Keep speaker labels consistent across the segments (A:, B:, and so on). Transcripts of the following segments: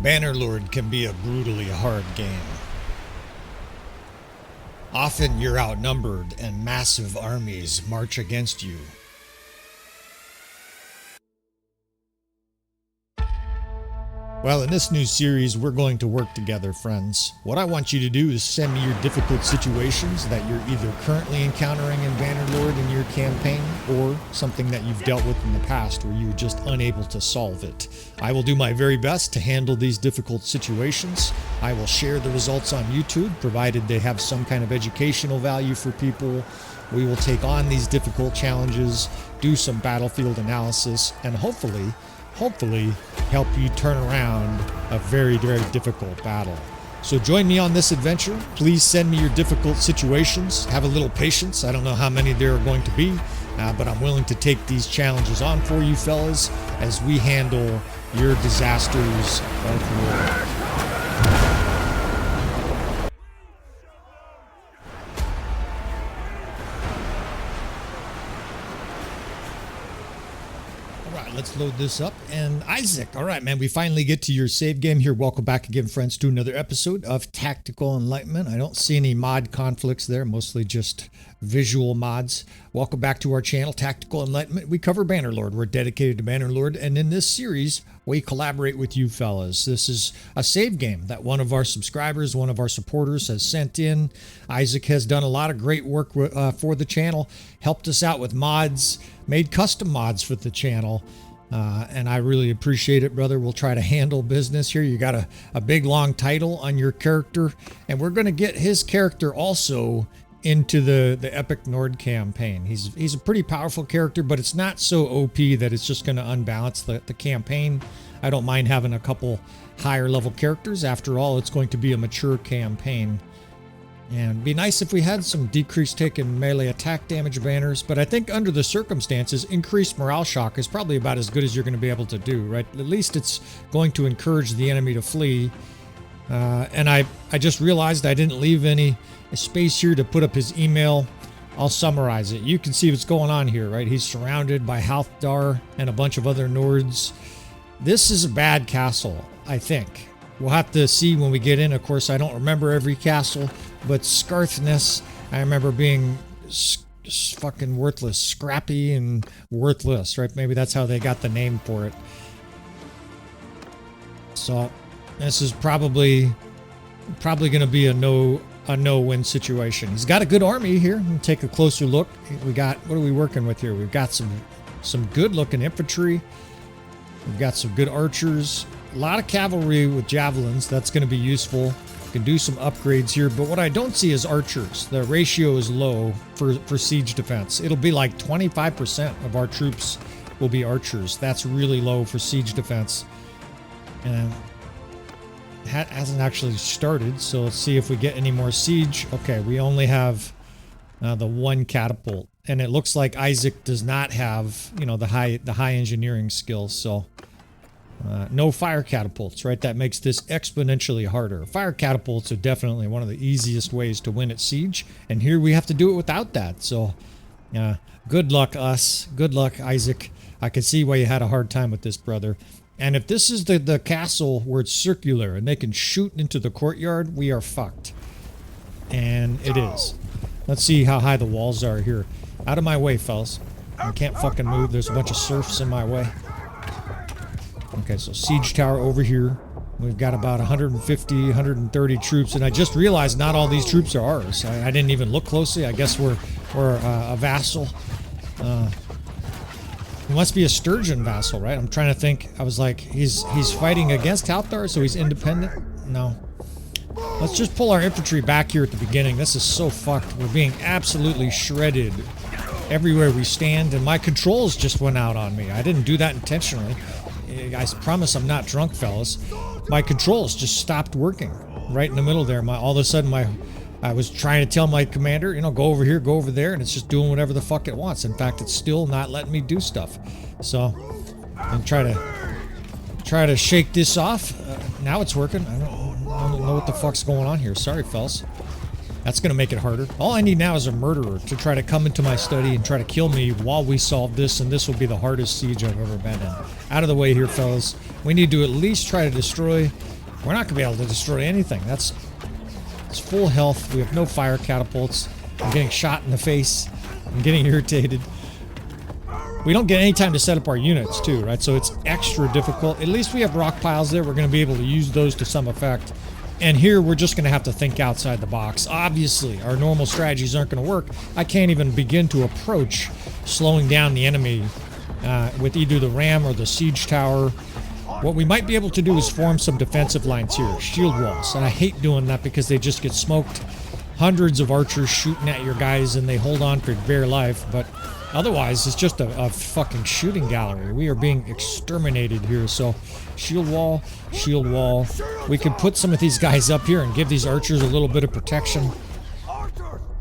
A: Bannerlord can be a brutally hard game. Often you're outnumbered and massive armies march against you. Well, in this new series, we're going to work together, friends. What I want you to do is send me your difficult situations that you're either currently encountering in Bannerlord in your campaign, or something that you've dealt with in the past where you were just unable to solve it. I will do my very best to handle these difficult situations. I will share the results on YouTube, provided they have some kind of educational value for people. We will take on these difficult challenges, do some battlefield analysis, and hopefully help you turn around a very, very difficult battle. So join me on this adventure. Please send me your difficult situations. Have a little patience. I don't know how many there are going to be, but I'm willing to take these challenges on for you fellas as we handle your disasters of war. Let's load this up. And Isaac, all right, man, we finally get to your save game here. Welcome back again, friends, to another episode of Tactical Enlightenment. I don't see any mod conflicts there, mostly just visual mods. Welcome back to our channel, Tactical Enlightenment. We cover Bannerlord. We're dedicated to Bannerlord, and in this series, we collaborate with you fellas. This is a save game that one of our subscribers, one of our supporters has sent in. Isaac has done a lot of great work for the channel, helped us out with mods, made custom mods for the channel. And I really appreciate it, brother. We'll try to handle business here. You got a big, long title on your character, and we're going to get his character also into the Epic Nord campaign. He's a pretty powerful character, but it's not so OP that it's just going to unbalance the campaign. I don't mind having a couple higher level characters. After all, it's going to be a mature campaign. And it'd be nice if we had some decreased take and melee attack damage banners, but I think under the circumstances, increased morale shock is probably about as good as you're going to be able to do, right? At least it's going to encourage the enemy to flee. And I just realized I didn't leave any space here to put up his email. I'll summarize it. You can see what's going on here, right? He's surrounded by Halfdar and a bunch of other Nords. This is a bad castle, I think. We'll have to see when we get in. Of course, I don't remember every castle, but Scarthness, I remember being fucking worthless, scrappy and worthless, right? Maybe that's how they got the name for it. So this is probably going to be a no-win situation. He's got a good army here. We'll take a closer look. We got, what are we working with here? We've got some good-looking infantry. We've got some good archers. A lot of cavalry with javelins. That's going to be useful. Can do some upgrades here, but what I don't see is archers. The ratio is low for siege defense. It'll be like 25% of our troops will be archers. That's really low for siege defense. And that hasn't actually started, so let's see if we get any more siege. Okay, we only have the one catapult, and it looks like Isaac does not have, you know, the high engineering skills, so no fire catapults, right? That makes this exponentially harder. Fire catapults are definitely one of the easiest ways to win at siege, and here we have to do it without that. So, good luck, us. Good luck, Isaac. I can see why you had a hard time with this, brother. And if this is the castle where it's circular and they can shoot into the courtyard, we are fucked. And it is. Let's see how high the walls are here. Out of my way, fellas. I can't fucking move. There's a bunch of serfs in my way. Okay, so siege tower over here. We've got about 150, 130 troops, and I just realized not all these troops are ours. I didn't even look closely. I guess we're a vassal. He must be a Sturgeon vassal, right? I'm trying to think. I was like, he's fighting against Halfdar, so he's independent? No. Let's just pull our infantry back here at the beginning. This is so fucked. We're being absolutely shredded everywhere we stand, and my controls just went out on me. I didn't do that intentionally. I promise I'm not drunk, fellas. My controls just stopped working right in the middle there. All of a sudden, I was trying to tell my commander, you know, go over here, go over there, and it's just doing whatever the fuck it wants. In fact, it's still not letting me do stuff. So I'm trying to shake this off. Now it's working. I don't know what the fuck's going on here. Sorry, fellas. That's going to make it harder. All I need now is a murderer to try to come into my study and try to kill me while we solve this, and this will be the hardest siege I've ever been in. Out of the way here, fellas. We need to at least try to destroy... We're not going to be able to destroy anything. It's full health. We have no fire catapults. I'm getting shot in the face. I'm getting irritated. We don't get any time to set up our units, too, right? So it's extra difficult. At least we have rock piles there. We're going to be able to use those to some effect. And here, we're just going to have to think outside the box. Obviously, our normal strategies aren't going to work. I can't even begin to approach slowing down the enemy with either the ram or the siege tower. What we might be able to do is form some defensive lines here, shield walls. And I hate doing that because they just get smoked. Hundreds of archers shooting at your guys, and they hold on for bare life. But otherwise, it's just a fucking shooting gallery. We are being exterminated here. So, shield wall, shield wall. We could put some of these guys up here and give these archers a little bit of protection.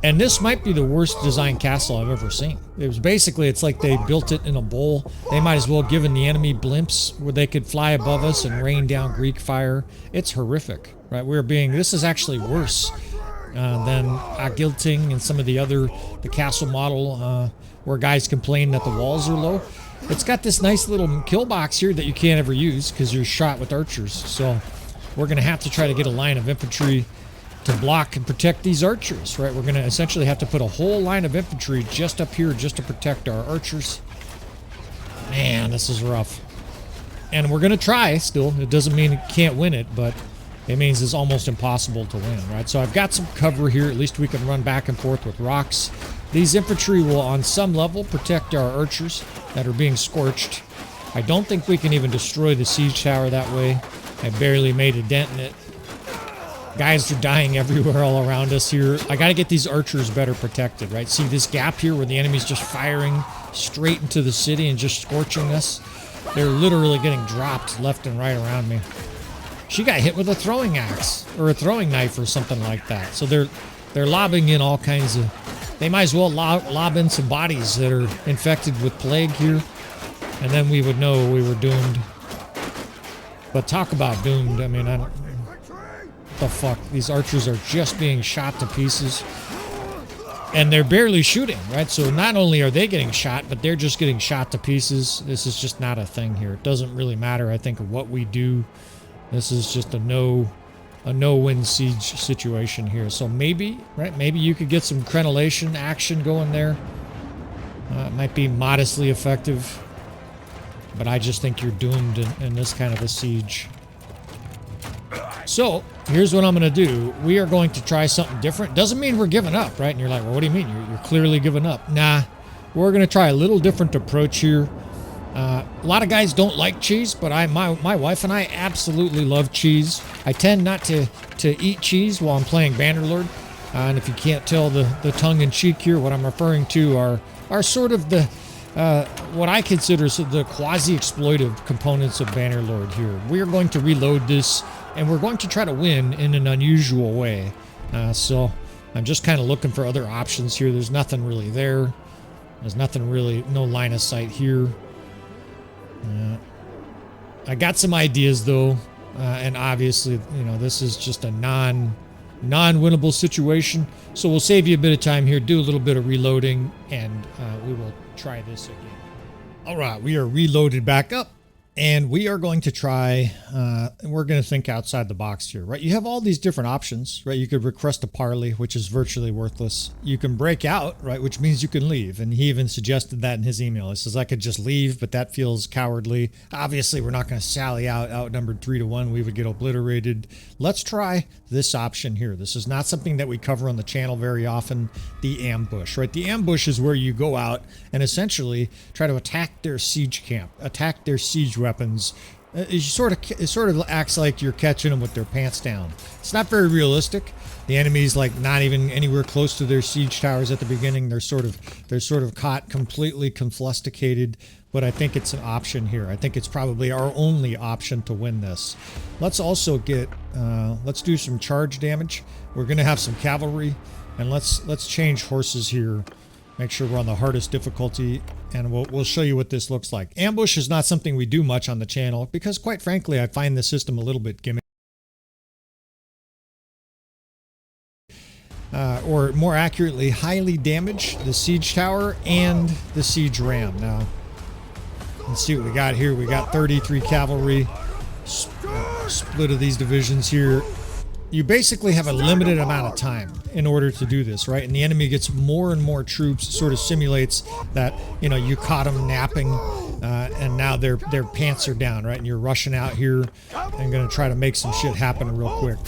A: And this might be the worst designed castle I've ever seen. It was basically, it's like they built it in a bowl. They might as well have given the enemy blimps where they could fly above us and rain down Greek fire. It's horrific, right? This is actually worse than Agilting and some of the castle model where guys complain that the walls are low. It's got this nice little kill box here that you can't ever use because you're shot with archers. So we're going to have to try to get a line of infantry to block and protect these archers, right? We're going to essentially have to put a whole line of infantry just up here just to protect our archers. Man, this is rough. And we're going to try still. It doesn't mean it can't win it, but it means it's almost impossible to win, right? So I've got some cover here. At least we can run back and forth with rocks. These infantry will, on some level, protect our archers that are being scorched. I don't think we can even destroy the siege tower that way. I barely made a dent in it. Guys are dying everywhere all around us here. I got to get these archers better protected, right? See this gap here where the enemy's just firing straight into the city and just scorching us? They're literally getting dropped left and right around me. She got hit with a throwing axe or a throwing knife or something like that. So they're lobbing in all kinds of... They might as well lob in some bodies that are infected with plague here. And then we would know we were doomed. But talk about doomed. I mean, what the fuck? These archers are just being shot to pieces. And they're barely shooting, right? So not only are they getting shot, but they're just getting shot to pieces. This is just not a thing here. It doesn't really matter, I think, of what we do. This is just a no-win siege situation here. So maybe, right? Maybe you could get some crenellation action going there. It might be modestly effective. But I just think you're doomed in this kind of a siege. So, here's what I'm going to do. We are going to try something different. Doesn't mean we're giving up, right? And you're like, well, what do you mean? You're clearly giving up. Nah, we're going to try a little different approach here. A lot of guys don't like cheese, but my wife and I absolutely love cheese. I tend not to eat cheese while I'm playing Bannerlord. And if you can't tell the tongue-in-cheek here, what I'm referring to are sort of the... what I consider the quasi-exploitive components of Bannerlord here. We are going to reload this, and we're going to try to win in an unusual way. So I'm just kind of looking for other options here. There's nothing really there. There's nothing really, no line of sight here. I got some ideas though, and obviously, you know, this is just a non-winnable situation. So we'll save you a bit of time here, do a little bit of reloading, and we will try this again. All right, we are reloaded back up, and we are going to try, we're going to think outside the box here, right? You have all these different options, right? You could request a parley, which is virtually worthless. You can break out, right? Which means you can leave. And he even suggested that in his email. He says, I could just leave, but that feels cowardly. Obviously, we're not going to sally out, outnumbered 3-1. We would get obliterated. Let's try this option here. This is not something that we cover on the channel very often, the ambush, right? The ambush is where you go out and essentially try to attack their siege camp, attack their siege weapons. It sort of acts like you're catching them with their pants down. It's not very realistic. The enemy's like not even anywhere close to their siege towers at the beginning. They're sort of caught completely conflusticated. But I think it's an option here. I think it's probably our only option to win this. Let's also get let's do some charge damage. We're gonna have some cavalry, and let's change horses here. Make sure we're on the hardest difficulty, and we'll show you what this looks like. Ambush is not something we do much on the channel because, quite frankly, I find the system a little bit gimmicky. or more accurately, highly damage the siege tower and the siege ram. Now, let's see what we got here. We got 33 cavalry, split of these divisions here. You basically have a limited amount of time in order to do this, right? And the enemy gets more and more troops, sort of simulates that, you know, you caught them napping, and now their pants are down, right? And you're rushing out here and going to try to make some shit happen real quick.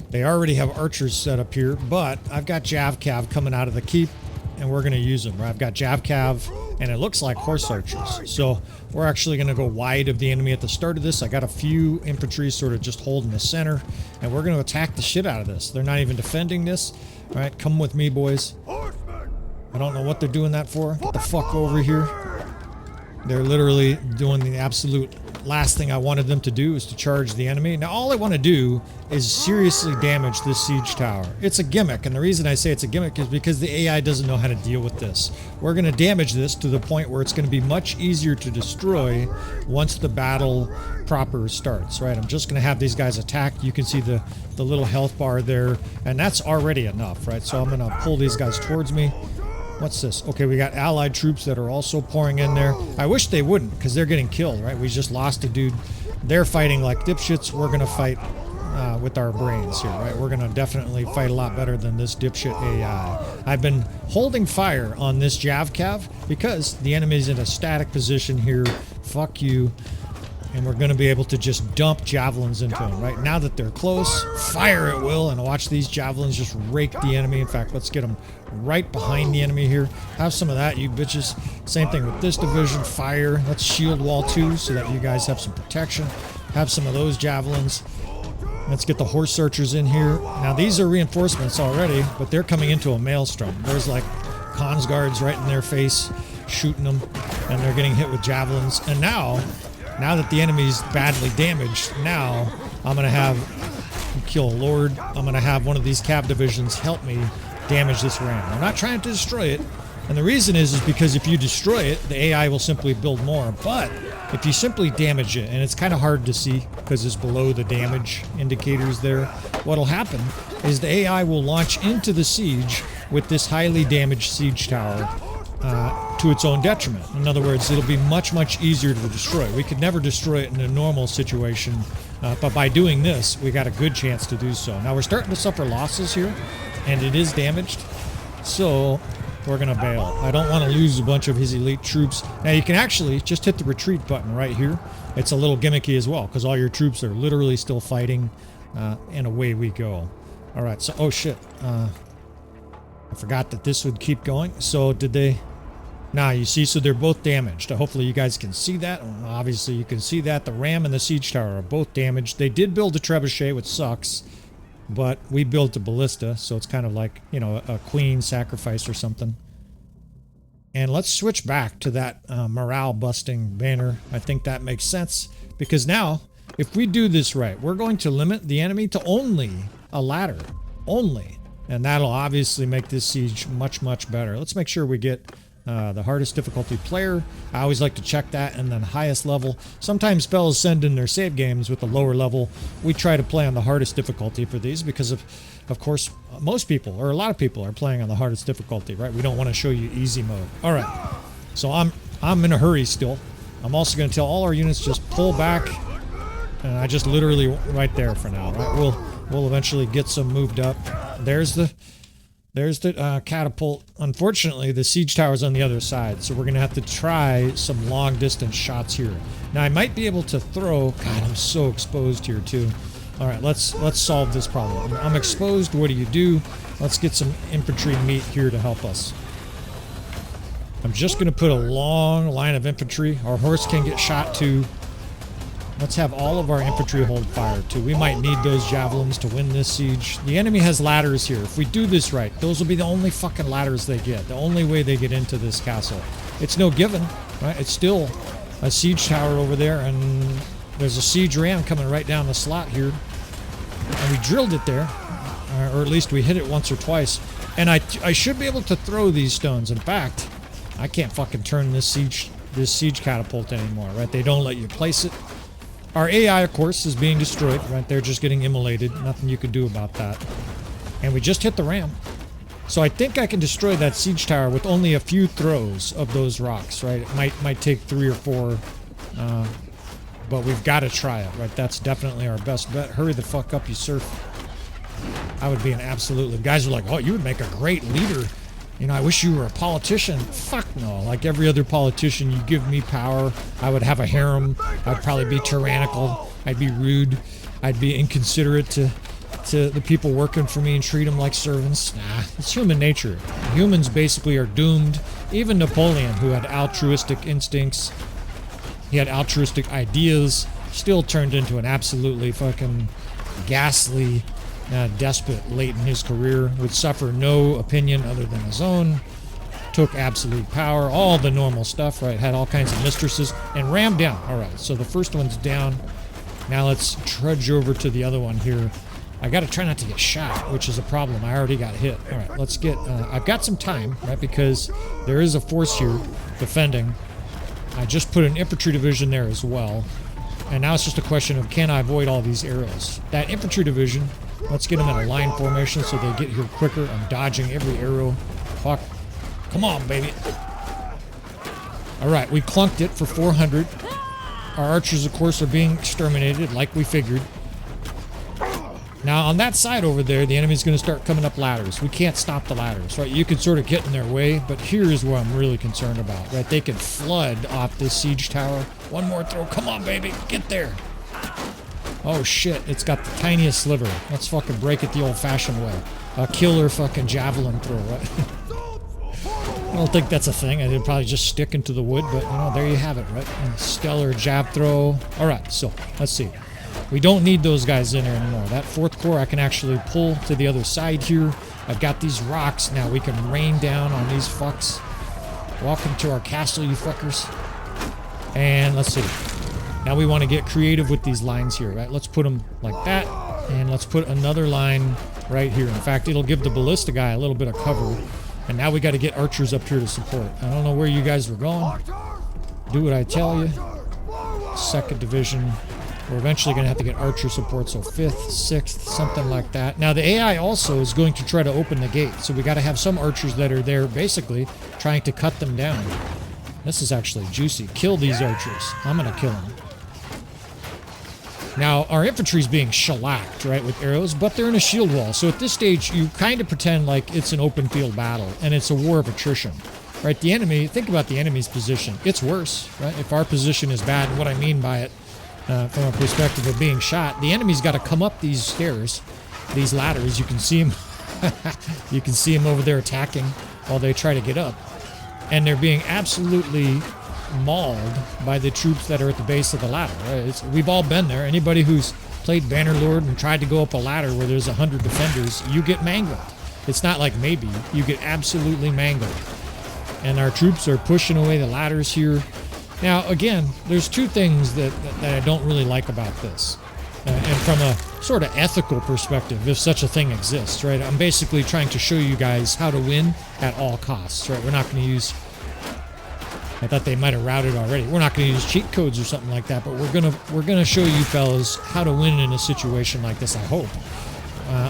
A: They already have archers set up here, but I've got Jav Cav coming out of the keep, and we're going to use them, right? I've got Jav Cav, and it looks like horse archers. So we're actually going to go wide of the enemy at the start of this. I got a few infantry sort of just holding the center, and we're going to attack the shit out of this. They're not even defending this. All right, come with me, boys. I don't know what they're doing that for. Get the fuck over here. They're literally doing the absolute last thing I wanted them to do, is to charge the enemy. Now, all I want to do is seriously damage this siege tower. It's a gimmick, and the reason I say it's a gimmick is because the AI doesn't know how to deal with this. We're going to damage this to the point where it's going to be much easier to destroy once the battle proper starts, right? I'm just going to have these guys attack. You can see the little health bar there, and that's already enough, right? So I'm going to pull these guys towards me. What's this? Okay, we got allied troops that are also pouring in there. I wish they wouldn't, because they're getting killed, right? We just lost a dude. They're fighting like dipshits. We're going to fight with our brains here, right? We're going to definitely fight a lot better than this dipshit AI. I've been holding fire on this Jav Cav because the enemy's in a static position here. Fuck you. And we're going to be able to just dump javelins into them, right? Now that they're close, fire at will, and watch these javelins just rake the enemy. In fact, let's get them right behind the enemy here. Have some of that, you bitches. Same thing with this division, fire. Let's shield wall too, so that you guys have some protection. Have some of those javelins. Let's get the horse archers in here. Now, these are reinforcements already, but they're coming into a maelstrom. There's like cons guards right in their face, shooting them, and they're getting hit with javelins. And now that the enemy's badly damaged, now I'm going to have kill a lord. I'm going to have one of these cav divisions help me damage this ram. I'm not trying to destroy it. And the reason is because if you destroy it, the AI will simply build more. But if you simply damage it, and it's kind of hard to see because it's below the damage indicators there, what'll happen is the AI will launch into the siege with this highly damaged siege tower to its own detriment. In other words, it'll be much, much easier to destroy. We could never destroy it in a normal situation, but by doing this, we got a good chance to do so. Now, we're starting to suffer losses here, and it is damaged, so we're going to bail. I don't want to lose a bunch of his elite troops. Now, you can actually just hit the retreat button right here. It's a little gimmicky as well, because all your troops are literally still fighting, and away we go. All right, so, oh shit. I forgot that this would keep going. So did they? Now you see, so they're both damaged. Hopefully you guys can see that. Obviously you can see that. The ram and the siege tower are both damaged. They did build a trebuchet, which sucks. But we built a ballista, so it's kind of like, you know, a queen sacrifice or something. And let's switch back to that morale-busting banner. I think that makes sense. Because now, if we do this right, we're going to limit the enemy to only a ladder. Only. And that'll obviously make this siege much, much better. Let's make sure we get the hardest difficulty player. I always like to check that, and then highest level. Sometimes spells send in their save games with the lower level. We try to play on the hardest difficulty for these because of course, most people, or a lot of people, are playing on the hardest difficulty, right? We don't want to show you easy mode. All right, so I'm in a hurry still. I'm also going to tell all our units just pull back, and I just literally right there for now, right? We'll eventually get some moved up. There's the catapult. Unfortunately, the siege tower's on the other side, so we're going to have to try some long-distance shots here. Now, I might be able to throw... God, I'm so exposed here, too. All right, let's solve this problem. I'm exposed. What do? Let's get some infantry meat here to help us. I'm just going to put a long line of infantry. Our horse can get shot, too. Let's have all of our infantry hold fire, too. We might need those javelins to win this siege. The enemy has ladders here. If we do this right, those will be the only fucking ladders they get. The only way they get into this castle. It's no given, right? It's still a siege tower over there, and there's a siege ram coming right down the slot here. And we drilled it there, or at least we hit it once or twice. And I should be able to throw these stones. In fact, I can't fucking turn this siege catapult anymore, right? They don't let you place it. Our AI, of course, is being destroyed, right? They're just getting immolated. Nothing you can do about that. And we just hit the ram. So I think I can destroy that siege tower with only a few throws of those rocks, right? It might take 3 or 4, but we've got to try it, right? That's definitely our best bet. Hurry the fuck up, you surf. I would be an absolute... Guys are like, oh, you would make a great leader. You know, I wish you were a politician. Fuck no. Like every other politician, you give me power. I would have a harem. I'd probably be tyrannical. I'd be rude. I'd be inconsiderate to the people working for me and treat them like servants. Nah, it's human nature. Humans basically are doomed. Even Napoleon, who had altruistic instincts, he had altruistic ideas, still turned into an absolutely fucking ghastly despot late in his career, would suffer no opinion other than his own, took absolute power, all the normal stuff, right? Had all kinds of mistresses, and rammed down. All right, so the first one's down. Now let's trudge over to the other one here. I gotta try not to get shot, which is a problem. I already got hit. All right, let's get, I've got some time, right? Because there is a force here defending. I just put an infantry division there as well. And now it's just a question of, can I avoid all these arrows? That infantry division, let's get them in a line formation so they get here quicker. I'm dodging every arrow. Fuck. Come on, baby. All right, we clunked it for 400. Our archers, of course, are being exterminated like we figured. Now, on that side over there, the enemy's going to start coming up ladders. We can't stop the ladders, right? You can sort of get in their way, but here's what I'm really concerned about, right? They can flood off this siege tower. One more throw. Come on, baby. Get there. Oh, shit. It's got the tiniest sliver. Let's fucking break it the old-fashioned way. A killer fucking javelin throw, right? I don't think that's a thing. I did probably just stick into the wood, but, you know, there you have it, right? Stellar jab throw. All right, so let's see. We don't need those guys in there anymore. That 4th Corps I can actually pull to the other side here. I've got these rocks. Now we can rain down on these fucks. Welcome to our castle, you fuckers. And let's see. Now we want to get creative with these lines here, right? Let's put them like that. And let's put another line right here. In fact, it'll give the ballista guy a little bit of cover. And now we got to get archers up here to support. I don't know where you guys were going. Do what I tell you. 2nd Division. We're eventually going to have to get archer support, so 5th, 6th, something like that. Now, the AI also is going to try to open the gate, so we got to have some archers that are there, basically, trying to cut them down. This is actually juicy. Kill these archers. I'm going to kill them. Now, our infantry's being shellacked, right, with arrows, but they're in a shield wall, so at this stage, you kind of pretend like it's an open field battle, and it's a war of attrition. Right, the enemy, think about the enemy's position. It's worse, right? If our position is bad, and what I mean by it, from a perspective of being shot, the enemy's got to come up these stairs, these ladders. You can see them. You can see them over there attacking while they try to get up, and they're being absolutely mauled by the troops that are at the base of the ladder. Right? We've all been there. Anybody who's played Bannerlord and tried to go up a ladder where there's 100 defenders, you get mangled. It's not like maybe. You get absolutely mangled. And our troops are pushing away the ladders here. Now, again, there's two things that I don't really like about this. And from a sort of ethical perspective, if such a thing exists, right? I'm basically trying to show you guys how to win at all costs, right? We're not going to use... I thought they might have routed already. We're not going to use cheat codes or something like that, but we're gonna show you fellas how to win in a situation like this, I hope,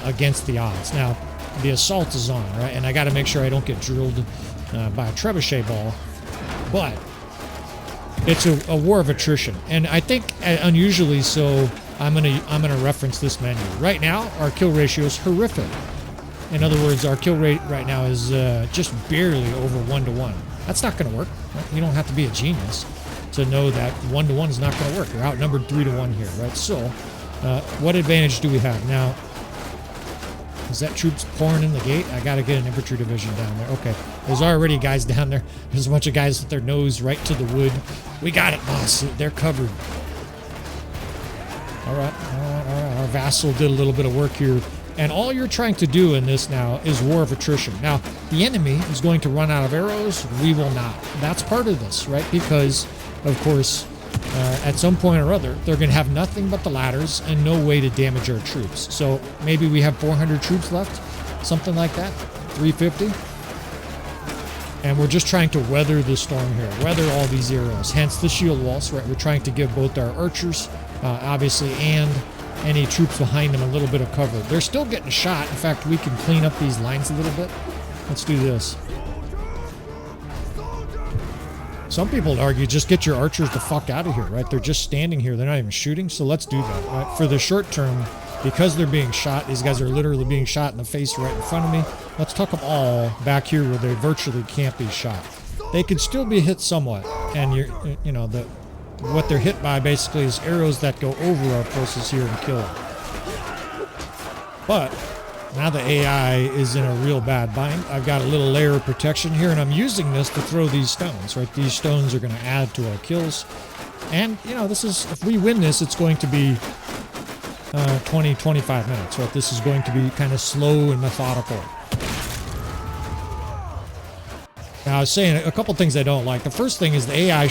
A: against the odds. Now, the assault is on, right? And I got to make sure I don't get drilled by a trebuchet ball. But... it's a war of attrition, and I think unusually so. I'm gonna reference this menu right now. Our kill ratio is horrific. In other words, our kill rate right now is just barely over 1-to-1. That's not gonna work. You don't have to be a genius to know that 1-to-1 is not gonna work. You're outnumbered 3-to-1 here, right? So, what advantage do we have now? Is that troops pouring in the gate? I gotta get an infantry division down there. Okay. There's already guys down there. There's a bunch of guys with their nose right to the wood. We got it, boss. They're covered. All right. Our vassal did a little bit of work here. And all you're trying to do in this now is war of attrition. Now, the enemy is going to run out of arrows. We will not. That's part of this, right? Because, of course... at some point or other, they're going to have nothing but the ladders and no way to damage our troops. So maybe we have 400 troops left, something like that, 350. And we're just trying to weather the storm here, weather all these arrows, hence the shield walls, right? We're trying to give both our archers, obviously, and any troops behind them a little bit of cover. They're still getting shot. In fact, we can clean up these lines a little bit. Let's do this. Some people would argue just get your archers the fuck out of here, right? They're just standing here. They're not even shooting. So let's do that, right? For the short term, because they're being shot, these guys are literally being shot in the face right in front of me. Let's tuck them all back here where they virtually can't be shot. They could still be hit somewhat, and you know, what they're hit by basically is arrows that go over our forces here and kill them. But now the AI is in a real bad bind. I've got a little layer of protection here, and I'm using this to throw these stones, right? These stones are going to add to our kills. And, you know, this is, if we win this, it's going to be 20, 25 minutes, right? This is going to be kind of slow and methodical. Now, I was saying a couple things I don't like. The first thing is the AI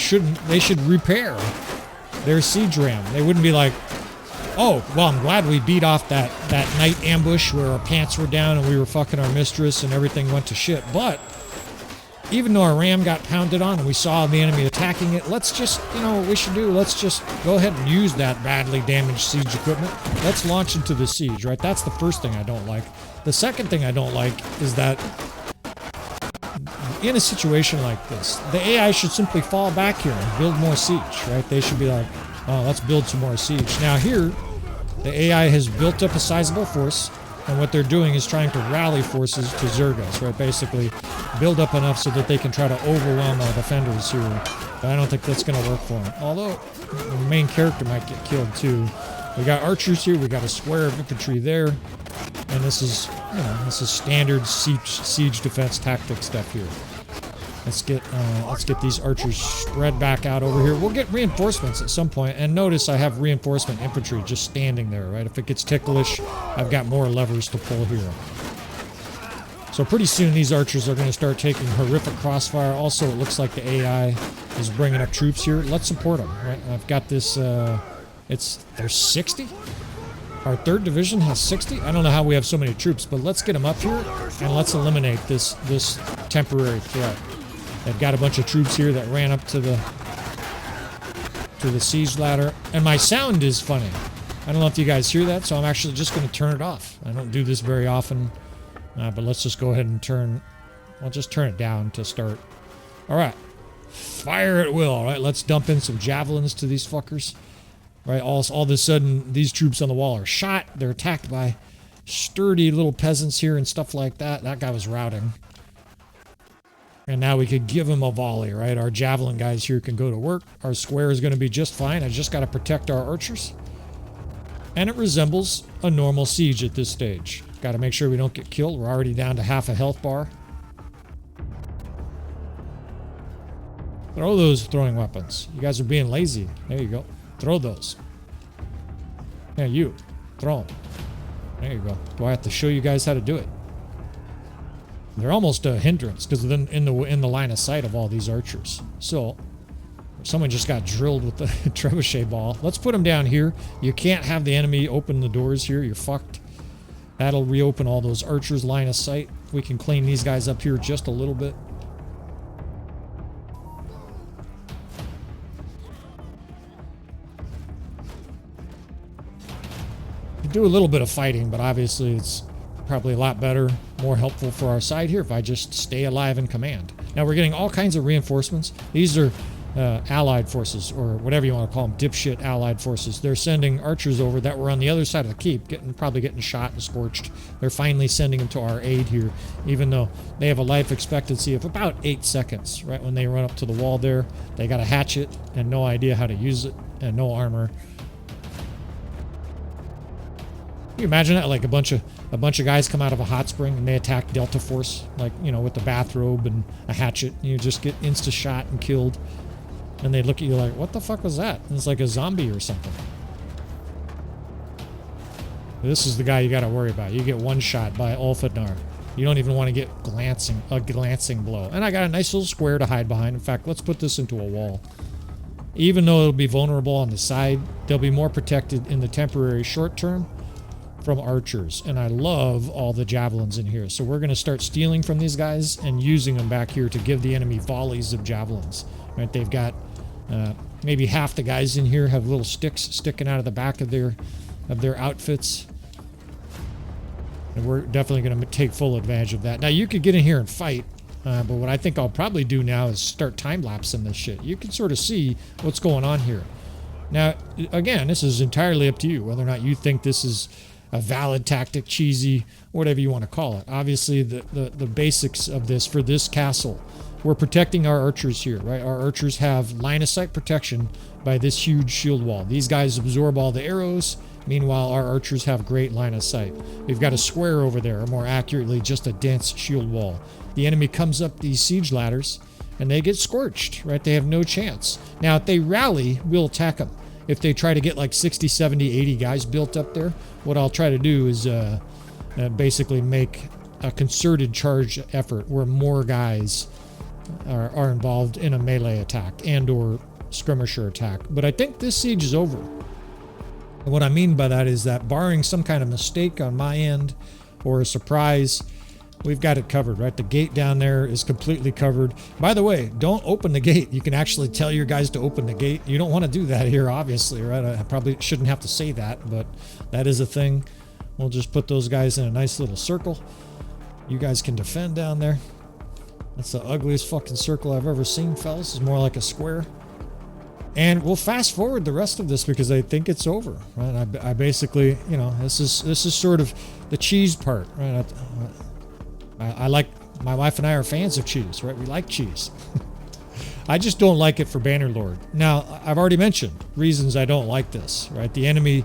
A: they should repair their siege ram. They wouldn't be like, oh, well, I'm glad we beat off that night ambush where our pants were down and we were fucking our mistress and everything went to shit. But even though our ram got pounded on and we saw the enemy attacking it, let's just, you know, what we should do, let's just go ahead and use that badly damaged siege equipment. Let's launch into the siege, right? That's the first thing I don't like. The second thing I don't like is that in a situation like this, the AI should simply fall back here and build more siege, right? They should be like, oh, let's build some more siege. Now here, the AI has built up a sizable force, and what they're doing is trying to rally forces to Zergos, right? Basically, build up enough so that they can try to overwhelm our defenders here. But I don't think that's going to work for them. Although, the main character might get killed too. We got archers here, we got a square of infantry there, and this is, you know, this is standard siege defense tactic stuff here. Let's get these archers spread back out over here. We'll get reinforcements at some point, and notice I have reinforcement infantry just standing there, right? If it gets ticklish, I've got more levers to pull here. So pretty soon these archers are going to start taking horrific crossfire. Also, it looks like the AI is bringing up troops here. Let's support them, right? I've got this, there's 60? Our 3rd division has 60? I don't know how we have so many troops, but let's get them up here, and let's eliminate this temporary threat. They've got a bunch of troops here that ran up to the siege ladder. And my sound is funny. I don't know if you guys hear that, so I'm actually just going to turn it off. I don't do this very often, but let's just go ahead and I'll just turn it down to start. All right. Fire at will, all right? Let's dump in some javelins to these fuckers. Right, all of a sudden, these troops on the wall are shot. They're attacked by sturdy little peasants here and stuff like that. That guy was routing. And now we could give him a volley, right? Our javelin guys here can go to work. Our square is going to be just fine. I just got to protect our archers. And it resembles a normal siege at this stage. Got to make sure we don't get killed. We're already down to half a health bar. Throw those throwing weapons. You guys are being lazy. There you go. Throw those. Yeah, you. Throw them. There you go. Do I have to show you guys how to do it? They're almost a hindrance because then in the line of sight of all these archers. So someone just got drilled with the trebuchet ball. Let's put them down here. You can't have the enemy open the doors here. You're fucked. That'll reopen all those archers' line of sight. We can clean these guys up here just a little bit. You do a little bit of fighting, but obviously it's probably a lot better, more helpful for our side here if I just stay alive in command. Now we're getting all kinds of reinforcements. These are allied forces, or whatever you want to call them, dipshit allied forces. They're sending archers over that were on the other side of the keep, probably getting shot and scorched. They're finally sending them to our aid here, even though they have a life expectancy of about 8 seconds. Right when they run up to the wall there, they got a hatchet and no idea how to use it, and no armor. Can you imagine that? Like a bunch of guys come out of a hot spring and they attack Delta Force, like, you know, with the bathrobe and a hatchet, and you just get insta shot and killed. And they look at you like, what the fuck was that? And it's like a zombie or something. This is the guy you got to worry about. You get one shot by Ulfadnar. You don't even want to get a glancing blow. And I got a nice little square to hide behind. In fact, let's put this into a wall. Even though it'll be vulnerable on the side, they'll be more protected in the temporary short term from archers. And I love all the javelins in here. So we're going to start stealing from these guys and using them back here to give the enemy volleys of javelins. Right? They've got maybe half the guys in here have little sticks sticking out of the back of their of their outfits. And we're definitely going to take full advantage of that. Now, you could get in here and fight, but what I think I'll probably do now is start time-lapsing this shit. You can sort of see what's going on here. Now, again, this is entirely up to you, whether or not you think this is a valid tactic, cheesy, whatever you want to call it. Obviously, the basics of this for this castle, we're protecting our archers here, right? Our archers have line-of-sight protection by this huge shield wall. These guys absorb all the arrows. Meanwhile, our archers have great line of sight. We've got a square over there, or more accurately, just a dense shield wall. The enemy comes up these siege ladders, and they get scorched, right? They have no chance. Now, if they rally, we'll attack them. If they try to get like 60, 70, 80 guys built up there, what I'll try to do is basically make a concerted charge effort where more guys are involved in a melee attack and or skirmisher attack. But I think this siege is over. And what I mean by that is that barring some kind of mistake on my end or a surprise, we've got it covered, right? The gate down there is completely covered. By the way, don't open the gate. You can actually tell your guys to open the gate. You don't want to do that here, obviously, right? I probably shouldn't have to say that, but that is a thing. We'll just put those guys in a nice little circle. You guys can defend down there. That's the ugliest fucking circle I've ever seen, fellas. It's more like a square. And we'll fast forward the rest of this because I think it's over, right? I basically, you know, this is sort of the cheese part, right? I like, my wife and I are fans of cheese, right? We like cheese. I just don't like it for Bannerlord. Now, I've already mentioned reasons I don't like this, right? The enemy,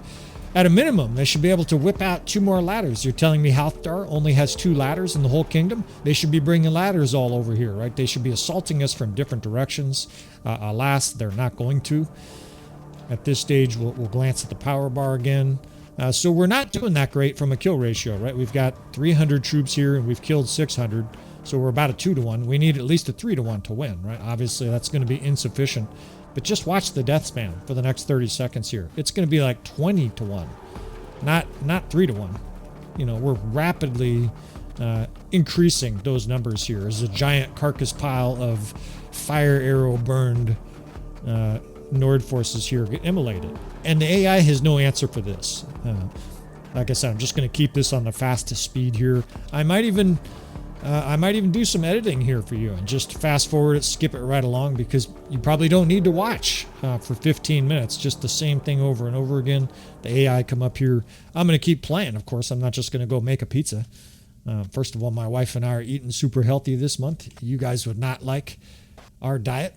A: at a minimum, they should be able to whip out 2 more ladders. You're telling me Halfdar only has 2 ladders in the whole kingdom? They should be bringing ladders all over here, right? They should be assaulting us from different directions. Alas, they're not going to. At this stage, we'll glance at the power bar again. So we're not doing that great from a kill ratio, right? We've got 300 troops here and we've killed 600. So we're about a 2-to-1. We need at least a 3-to-1 to win, right? Obviously, that's going to be insufficient. But just watch the death span for the next 30 seconds here. It's going to be like 20-to-1, not 3-to-1. You know, we're rapidly increasing those numbers here as a giant carcass pile of fire arrow burned Nord forces here get immolated. And the AI has no answer for this. Like I said, I'm just going to keep this on the fastest speed here. I might even do some editing here for you and just fast forward it, skip it right along, because you probably don't need to watch for 15 minutes, just the same thing over and over again. The AI come up here. I'm going to keep playing, of course. I'm not just going to go make a pizza. First of all, my wife and I are eating super healthy this month. You guys would not like our diet.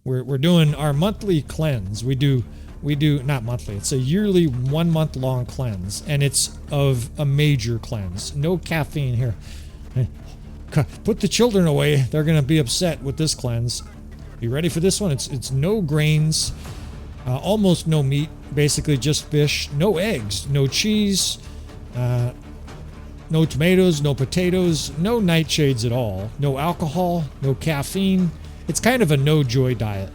A: We're doing our monthly cleanse. We do not monthly. It's a yearly 1 month long cleanse, and it's of a major cleanse. No caffeine here. Put the children away. They're going to be upset with this cleanse. You ready for this one? It's no grains, almost no meat, basically just fish, no eggs, no cheese, no tomatoes, no potatoes, no nightshades at all, no alcohol, no caffeine. It's kind of a no joy diet.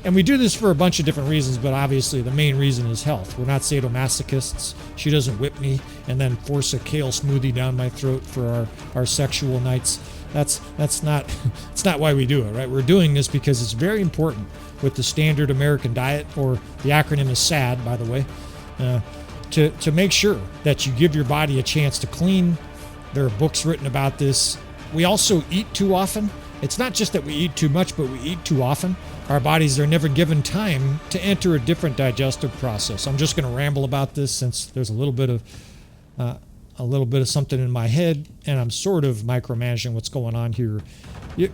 A: And we do this for a bunch of different reasons, but obviously the main reason is health. We're not sadomasochists. She doesn't whip me and then force a kale smoothie down my throat for our sexual nights. That's not it's not why we do it, right? We're doing this because it's very important with the standard American diet, or the acronym is SAD, by the way, to make sure that you give your body a chance to clean. There are books written about this. We also eat too often. It's not just that we eat too much, but we eat too often. Our bodies are never given time to enter a different digestive process. I'm just going to ramble about this since there's a little bit of something in my head, and I'm sort of micromanaging what's going on here.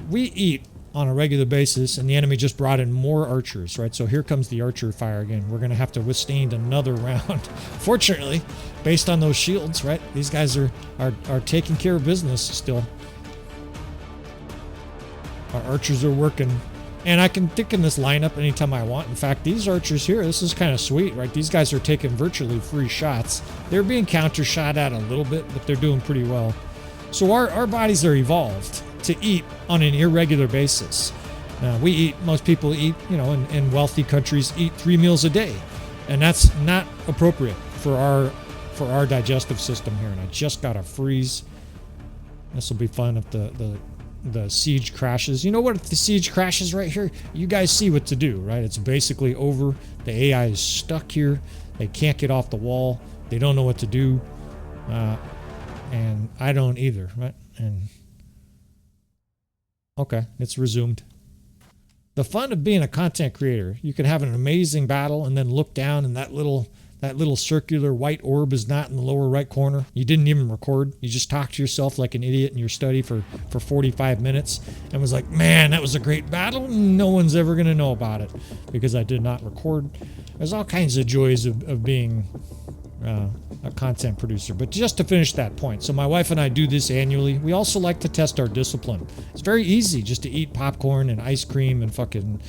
A: We eat on a regular basis, and the enemy just brought in more archers, right? So here comes the archer fire again. We're going to have to withstand another round. Fortunately, based on those shields, right? These guys are taking care of business still. Our archers are working. And I can thicken this lineup anytime I want. In fact, these archers here, this is kind of sweet, right? These guys are taking virtually free shots. They're being counter shot at a little bit, but they're doing pretty well. So our bodies are evolved to eat on an irregular basis. Most people eat, in wealthy countries, eat 3 meals a day. And that's not appropriate for our digestive system here. And I just got to freeze. This will be fun if the the siege crashes. You know what? If the siege crashes right here, you guys see what to do, right? It's basically over. The AI is stuck here. They can't get off the wall. They don't know what to do. And I don't either, right? And okay, it's resumed. The fun of being a content creator, you can have an amazing battle and then look down and that little circular white orb is not in the lower right corner. You didn't even record. You just talked to yourself like an idiot in your study for 45 minutes and was like, man, that was a great battle. No one's ever going to know about it because I did not record. There's all kinds of joys of being a content producer. But just to finish that point, so my wife and I do this annually. We also like to test our discipline. It's very easy just to eat popcorn and ice cream and fucking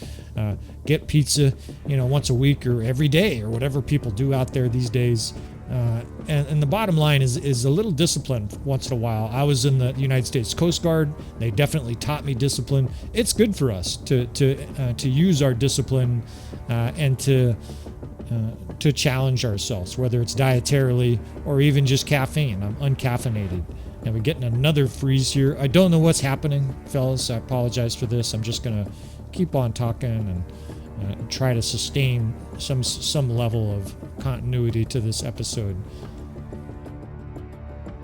A: get pizza, once a week or every day or whatever people do out there these days. And the bottom line is a little discipline once in a while. I was in the United States Coast Guard. They definitely taught me discipline. It's good for us to use our discipline and to challenge ourselves, whether it's dietarily or even just caffeine. I'm uncaffeinated. And we're getting another freeze here. I don't know what's happening, fellas. I apologize for this. I'm just going to keep on talking and try to sustain some level of continuity to this episode.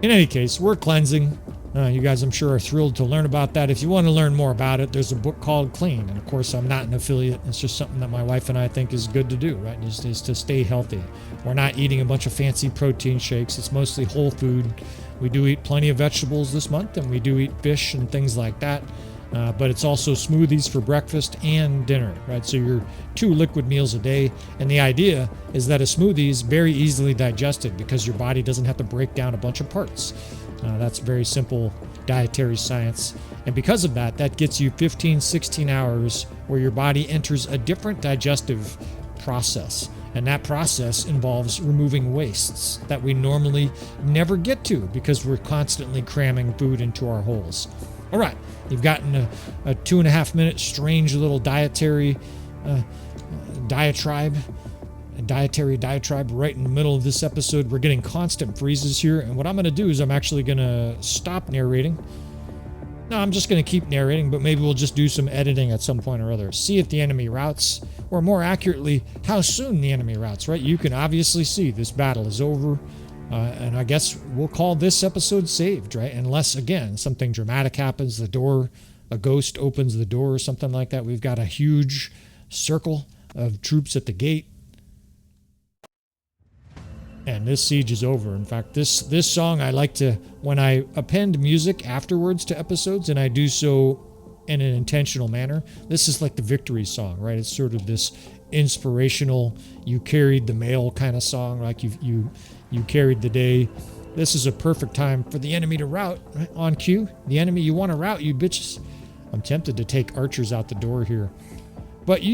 A: In any case, we're cleansing. You guys, I'm sure, are thrilled to learn about that. If you want to learn more about it, there's a book called Clean. And of course, I'm not an affiliate. It's just something that my wife and I think is good to do, right? Is to stay healthy. We're not eating a bunch of fancy protein shakes. It's mostly whole food. We do eat plenty of vegetables this month, and we do eat fish and things like that. But it's also smoothies for breakfast and dinner, right? So you're 2 liquid meals a day. And the idea is that a smoothie is very easily digested because your body doesn't have to break down a bunch of parts. That's very simple dietary science. And because of that, that gets you 15, 16 hours where your body enters a different digestive process. And that process involves removing wastes that we normally never get to because we're constantly cramming food into our holes. All right, you've gotten a 2.5 minute strange little dietary diatribe right in the middle of this episode. We're getting constant freezes here, and what I'm going to do is I'm actually going to stop narrating. No, I'm just going to keep narrating, but maybe we'll just do some editing at some point or other. See if the enemy routes, or more accurately, how soon the enemy routes, right? You can obviously see this battle is over. And I guess we'll call this episode saved, right? Unless, again, something dramatic happens, a ghost opens the door or something like that. We've got a huge circle of troops at the gate. And this siege is over. In fact, this song, I like to, when I append music afterwards to episodes, and I do so in an intentional manner, this is like the victory song, right? It's sort of this inspirational, you carried the mail kind of song, like you carried the day. This is a perfect time for the enemy to rout, right? On cue. The enemy, you want to rout, you bitches. I'm tempted to take archers out the door here. But you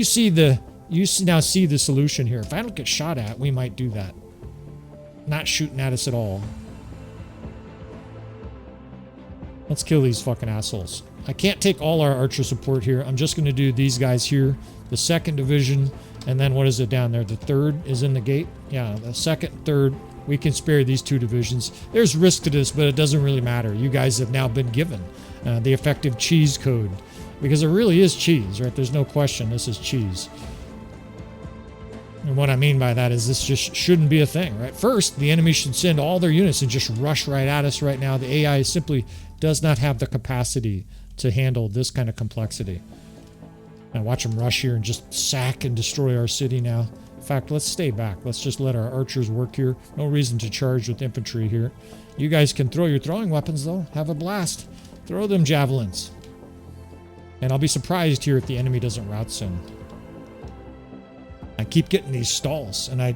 A: now see the solution here. If I don't get shot at, we might do that. Not shooting at us at all. Let's kill these fucking assholes. I can't take all our archer support here. I'm just going to do these guys here. The 2nd division, and then what is it down there? The 3rd is in the gate. Yeah, the 2nd, 3rd. We can spare these 2 divisions. There's risk to this, but it doesn't really matter. You guys have now been given the effective cheese code. Because it really is cheese, right? There's no question this is cheese. And what I mean by that is this just shouldn't be a thing, right? First, the enemy should send all their units and just rush right at us right now. The AI simply does not have the capacity to handle this kind of complexity. Now watch them rush here and just sack and destroy our city now. In fact, let's stay back. Let's just let our archers work here. No reason to charge with infantry here. You guys can throw your throwing weapons, though. Have a blast. Throw them javelins. And I'll be surprised here if the enemy doesn't rout soon. I keep getting these stalls, and I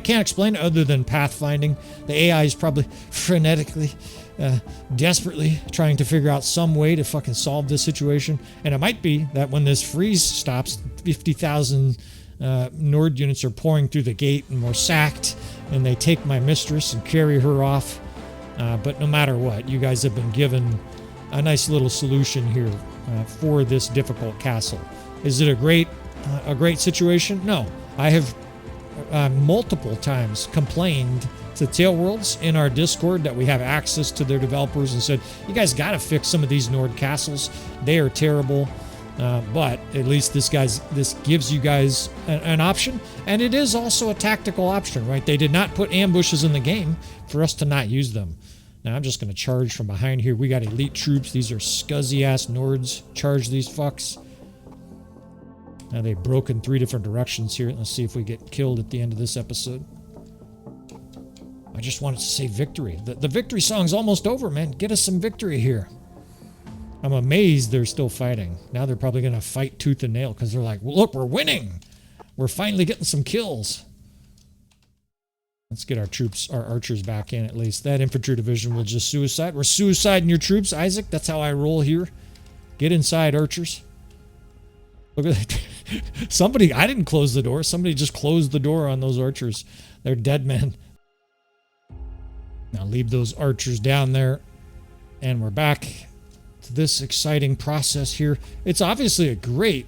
A: can't explain it other than pathfinding. The AI is probably frenetically, desperately trying to figure out some way to fucking solve this situation. And it might be that when this freeze stops, 50,000 Nord units are pouring through the gate, and we're sacked, and they take my mistress and carry her off. But no matter what, you guys have been given a nice little solution here for this difficult castle. Is it a great situation? No. I have multiple times complained to Tailworlds in our Discord that we have access to their developers and said, you guys got to fix some of these Nord castles. They are terrible. But at least this gives you guys an option, and it is also a tactical option, right? They did not put ambushes in the game for us to not use them. Now I'm just going to charge from behind here. We got elite troops. These are scuzzy-ass Nords. Charge these fucks. Now they broke in 3 different directions here. Let's see if we get killed at the end of this episode. I just wanted to say victory. The victory song's almost over, man. Get us some victory here. I'm amazed they're still fighting. Now they're probably going to fight tooth and nail because they're like, well, look, we're winning. We're finally getting some kills. Let's get our troops, our archers back in at least. That infantry division will just suicide. We're suiciding your troops, Isaac. That's how I roll here. Get inside, archers. Look at that. Somebody, I didn't close the door. Somebody just closed the door on those archers. They're dead men. Now leave those archers down there. And we're back to this exciting process here. It's obviously a great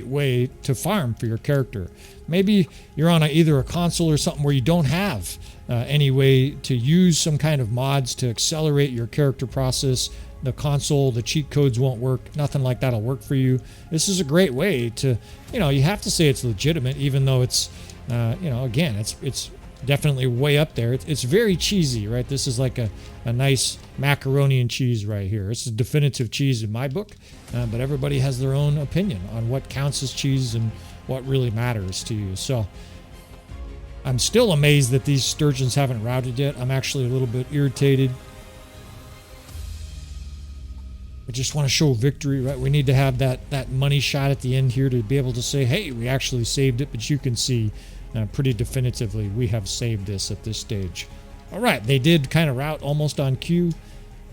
A: way to farm for your character. Maybe you're on either a console or something where you don't have any way to use some kind of mods to accelerate your character process. The console, the cheat codes won't work. Nothing like that'll work for you. This is a great way to, you have to say it's legitimate, even though it's, again, it's definitely way up there. It's very cheesy, right? This is like a nice macaroni and cheese right here. This is definitive cheese in my book, but everybody has their own opinion on what counts as cheese and what really matters to you. So I'm still amazed that these sturgeons haven't routed yet. I'm actually a little bit irritated. I just want to show victory, right? We need to have that money shot at the end here to be able to say, hey, we actually saved it. But you can see pretty definitively we have saved this at this stage. All right, they did kind of route almost on cue.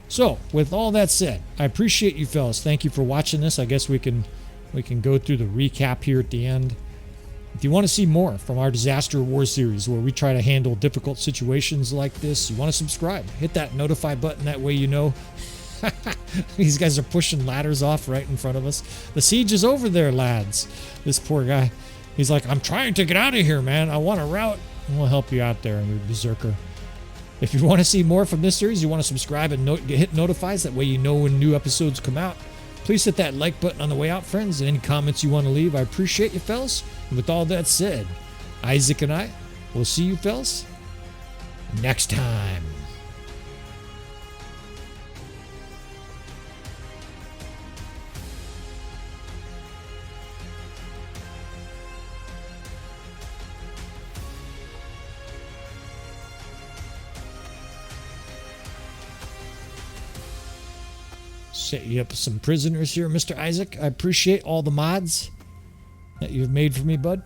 A: So with all that said, I appreciate you fellas. Thank you for watching this. I guess we can go through the recap here at the end. If you want to see more from our Disaster War series where we try to handle difficult situations like this, you want to subscribe. Hit that notify button. That way you know. These guys are pushing ladders off right in front of us. The siege is over there, lads. This poor guy. He's like, I'm trying to get out of here, man. I want to route. We'll help you out there, you berserker. If you want to see more from this series, you want to subscribe and hit notifies. That way you know when new episodes come out. Please hit that like button on the way out, friends. And any comments you want to leave, I appreciate you, fellas. And with all that said, Isaac and I will see you, fellas, next time. Set you up some prisoners here, Mr. Isaac. I appreciate all the mods that you've made for me, bud.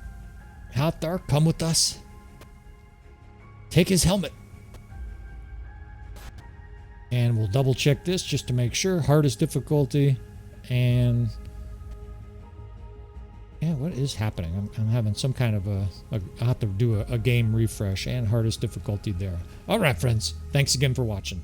A: Halthar, come with us. Take his helmet. And we'll double check this just to make sure. Hardest difficulty. And yeah, what is happening? I'm having some kind of I'll have to do a game refresh and hardest difficulty there. All right, friends. Thanks again for watching.